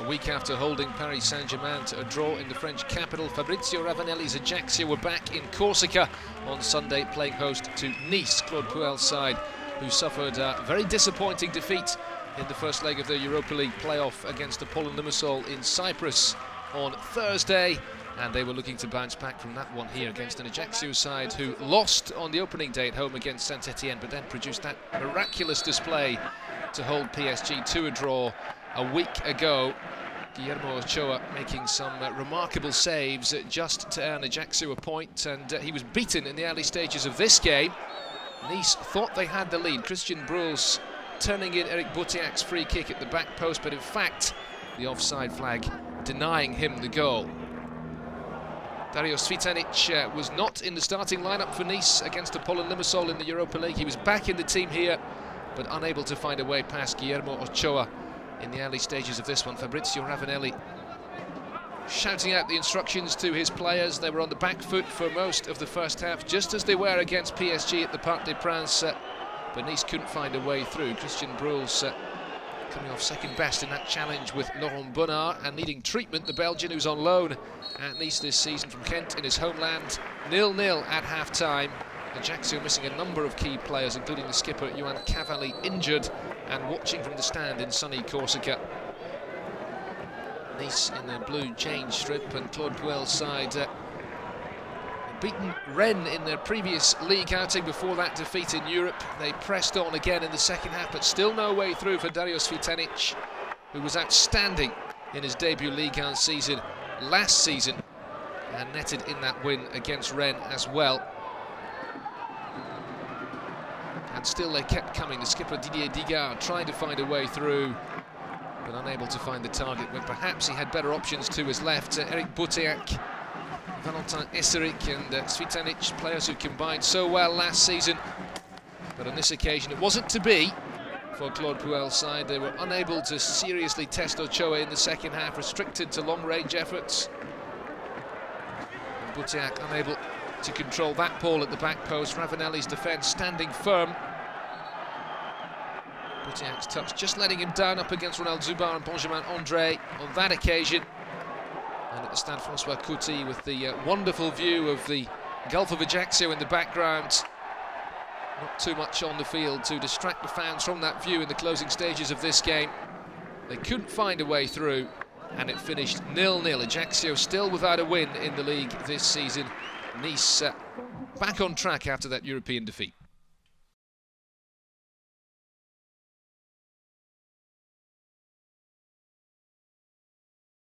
week after holding Paris Saint-Germain to a draw in the French capital, Fabrizio Ravanelli's Ajaccio were back in Corsica on Sunday, playing host to Nice, Claude Puel's side, who suffered a very disappointing defeat in the first leg of the Europa League playoff against Apollon Limassol in Cyprus on Thursday. And they were looking to bounce back from that one here against an Ajaccio side who lost on the opening day at home against Saint-Etienne, but then produced that miraculous display to hold PSG to a draw a week ago. Guillermo OCHOA making some remarkable saves just to earn Ajaccio a point, and he was beaten in the early stages of this game. Nice thought they had the lead. Christian Bruls turning in Eric Butiak's free kick at the back post, but in fact the offside flag denying him the goal. Dario Svitanic was not in the starting lineup for Nice against Apollon Limassol in the Europa League. He was back in the team here, but unable to find a way past Guillermo OCHOA in the early stages of this one. Fabrizio Ravanelli shouting out the instructions to his players. They were on the back foot for most of the first half, just as they were against PSG at the Parc des Princes, but Nice couldn't find a way through. Christian Bruls coming off second best in that challenge with Laurent Bonnart, and needing treatment, the Belgian who's on loan at Nice this season from Kent in his homeland. 0-0 at half-time. Ajaccio missing a number of key players, including the skipper Johan Cavalli, injured and watching from the stand in sunny Corsica. Nice in the blue change strip, and Claude Puel's side beaten Rennes in their previous league outing before that defeat in Europe. They pressed on again in the second half, but still no way through for Dario Svitanic, who was outstanding in his debut Ligue 1 season last season and netted in that win against Rennes as well. And still they kept coming. The skipper Didier Digard trying to find a way through, but unable to find the target when perhaps he had better options to his left. Eric Butiak, Valentin Esseric and Svitanic, players who combined so well last season, but on this occasion it wasn't to be for Claude Puel's side. They were unable to seriously test OCHOA in the second half, restricted to long-range efforts. And Butiak unable to control that ball at the back post. Ravanelli's defence standing firm. Butiak's touch just letting him down up against Ronald, ZUBAR and Benjamin André on that occasion. And at the Stade François Coty with the wonderful view of the Gulf of Ajaccio in the background. Not too much on the field to distract the fans from that view in the closing stages of this game. They couldn't find a way through, and it finished 0-0. Ajaccio still without a win in the league this season. Nice back on track after that European defeat.